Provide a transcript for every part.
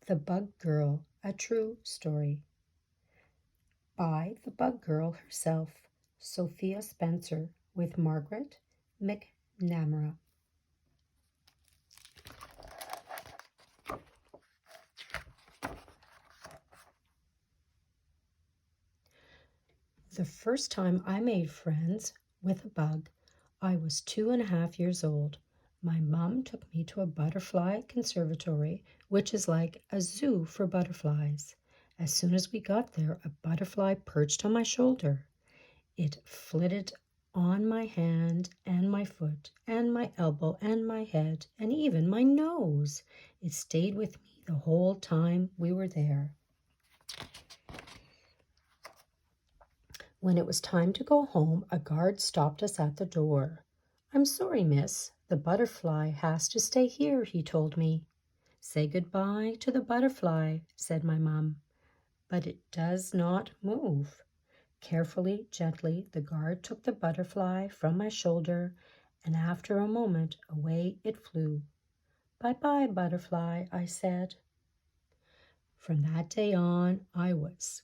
The Bug Girl, a True Story by the Bug Girl herself, Sophia Spencer, with Margaret McNamara. The first time I made friends with a bug, I was 2.5 years old. My mom took me to a butterfly conservatory, which is like a zoo for butterflies. As soon as we got there, a butterfly perched on my shoulder. It flitted on my hand and my foot and my elbow and my head and even my nose. It stayed with me the whole time we were there. When it was time to go home, a guard stopped us at the door. "I'm sorry, miss, the butterfly has to stay here," he told me. "Say goodbye to the butterfly," said my mum. "But it does not move." Carefully, gently, the guard took the butterfly from my shoulder, and after a moment, away it flew. "Bye-bye, butterfly," I said. From that day on, I was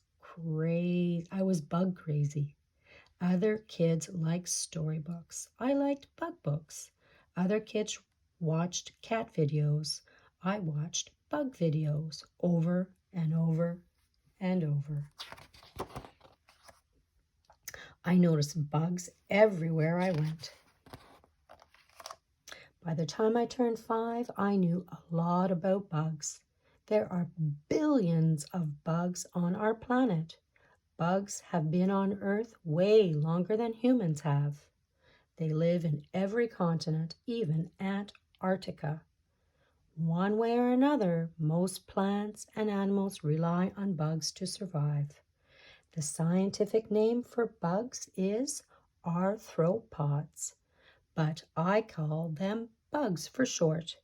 bug crazy. Other kids liked storybooks. I liked bug books. Other kids watched cat videos. I watched bug videos over and over and over. I noticed bugs everywhere I went. By the time I turned 5, I knew a lot about bugs. There are billions of bugs on our planet. Bugs have been on Earth way longer than humans have. They live in every continent, even Antarctica. One way or another, most plants and animals rely on bugs to survive. The scientific name for bugs is arthropods, but I call them bugs for short.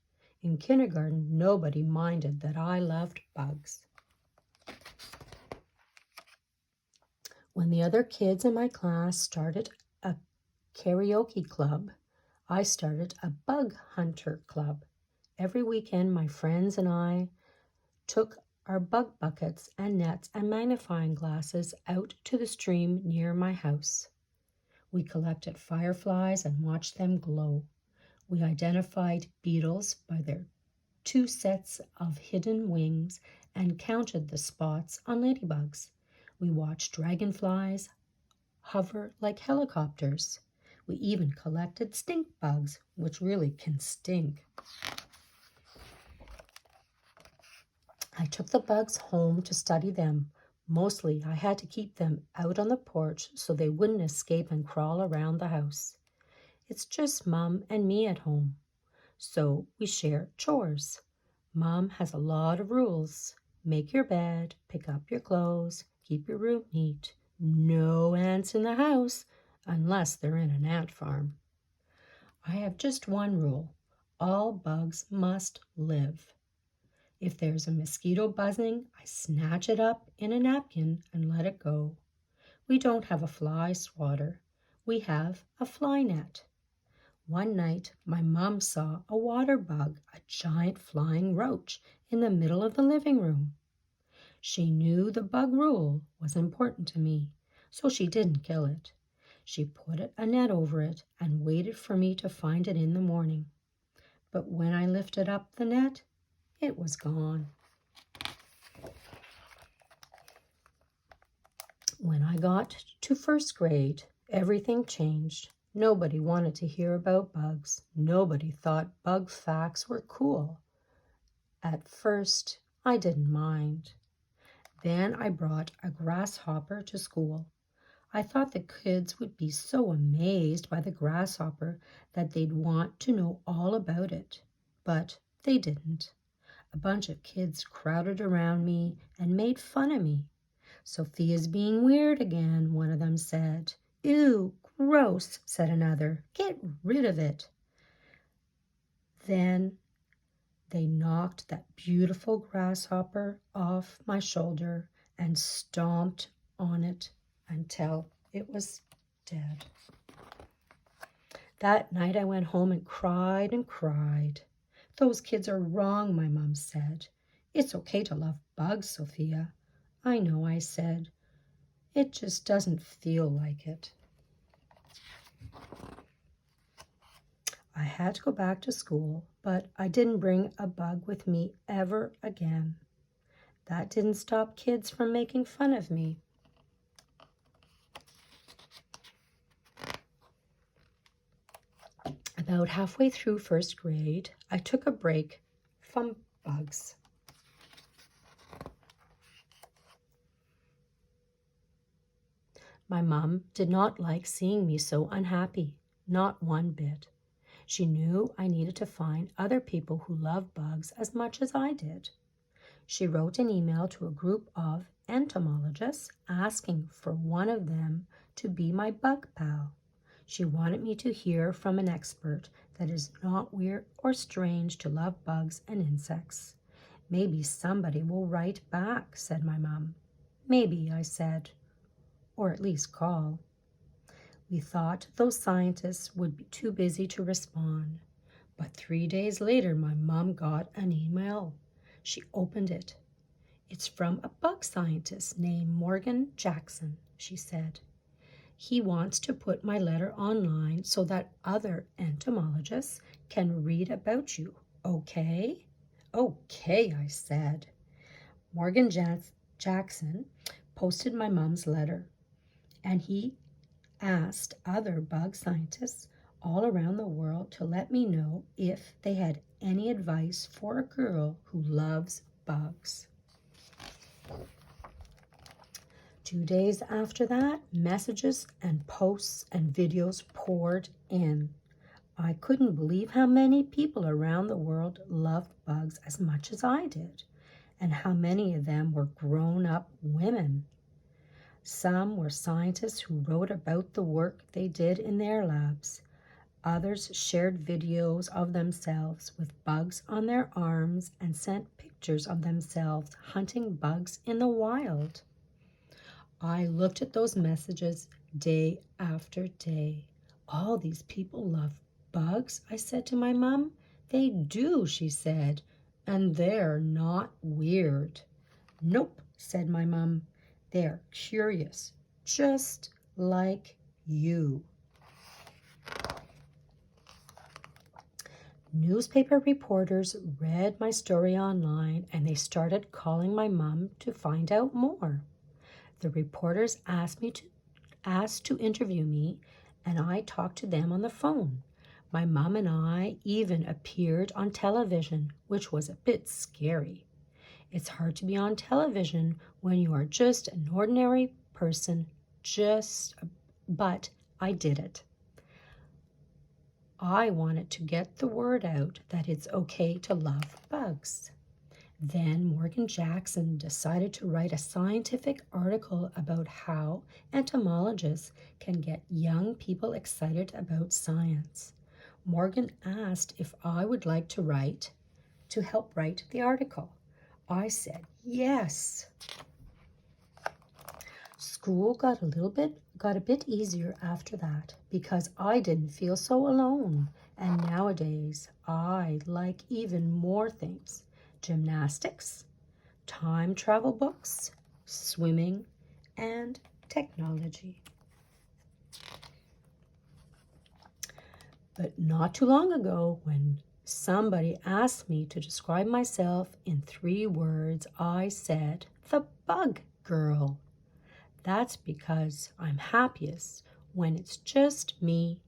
In kindergarten, nobody minded that I loved bugs. When the other kids in my class started a karaoke club, I started a bug hunter club. Every weekend, my friends and I took our bug buckets and nets and magnifying glasses out to the stream near my house. We collected fireflies and watched them glow. We identified beetles by their 2 sets of hidden wings and counted the spots on ladybugs. We watched dragonflies hover like helicopters. We even collected stink bugs, which really can stink. I took the bugs home to study them. Mostly, I had to keep them out on the porch so they wouldn't escape and crawl around the house. It's just Mom and me at home, so we share chores. Mom has a lot of rules. Make your bed, pick up your clothes, keep your room neat. No ants in the house, unless they're in an ant farm. I have just one rule. All bugs must live. If there's a mosquito buzzing, I snatch it up in a napkin and let it go. We don't have a fly swatter. We have a fly net. One night, my mom saw a water bug, a giant flying roach, in the middle of the living room. She knew the bug rule was important to me, so she didn't kill it. She put a net over it and waited for me to find it in the morning. But when I lifted up the net, it was gone. When I got to 1st grade, everything changed. Nobody wanted to hear about bugs. Nobody thought bug facts were cool. At first, I didn't mind. Then I brought a grasshopper to school. I thought the kids would be so amazed by the grasshopper that they'd want to know all about it. But they didn't. A bunch of kids crowded around me and made fun of me. "Sophia's being weird again," one of them said. "Ew, gross," said another. "Get rid of it." Then they knocked that beautiful grasshopper off my shoulder and stomped on it until it was dead. That night I went home and cried and cried. "Those kids are wrong," my mom said. It's okay to love bugs, Sophia. I know, I said. It just doesn't feel like it. I had to go back to school, but I didn't bring a bug with me ever again. That didn't stop kids from making fun of me. About halfway through first grade, I took a break from bugs. My mom did not like seeing me so unhappy, not one bit. She knew I needed to find other people who love bugs as much as I did. She wrote an email to a group of entomologists asking for one of them to be my bug pal. She wanted me to hear from an expert that it is not weird or strange to love bugs and insects. Maybe somebody will write back, said my mom. Maybe, I said, or at least call. We thought those scientists would be too busy to respond. But 3 days later, my mom got an email. She opened it. It's from a bug scientist named Morgan Jackson, she said. He wants to put my letter online so that other entomologists can read about you. Okay? Okay, I said. Morgan Jackson posted my mom's letter, and he asked other bug scientists all around the world to let me know if they had any advice for a girl who loves bugs. 2 days after that, messages and posts and videos poured in. I couldn't believe how many people around the world loved bugs as much as I did, and how many of them were grown-up women. Some were scientists who wrote about the work they did in their labs. Others shared videos of themselves with bugs on their arms and sent pictures of themselves hunting bugs in the wild. I looked at those messages day after day. All these people love bugs, I said to my mom. They do, she said, and they're not weird. Nope, said my mom. They're curious, just like you. Newspaper reporters read my story online and they started calling my mom to find out more. The reporters asked to interview me, and I talked to them on the phone. My mom and I even appeared on television, which was a bit scary. It's hard to be on television when you are just an ordinary person, but I did it. I wanted to get the word out that it's okay to love bugs. Then Morgan Jackson decided to write a scientific article about how entomologists can get young people excited about science. Morgan asked if I would like to help write the article. I said yes. School got a bit easier after that because I didn't feel so alone. And nowadays I like even more things. Gymnastics, time travel books, swimming, and technology. But not too long ago, when somebody asked me to describe myself in 3 words, I said, the bug girl. That's because I'm happiest when it's just me,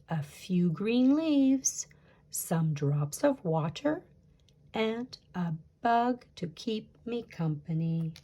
a few green leaves, some drops of water, and a bug to keep me company.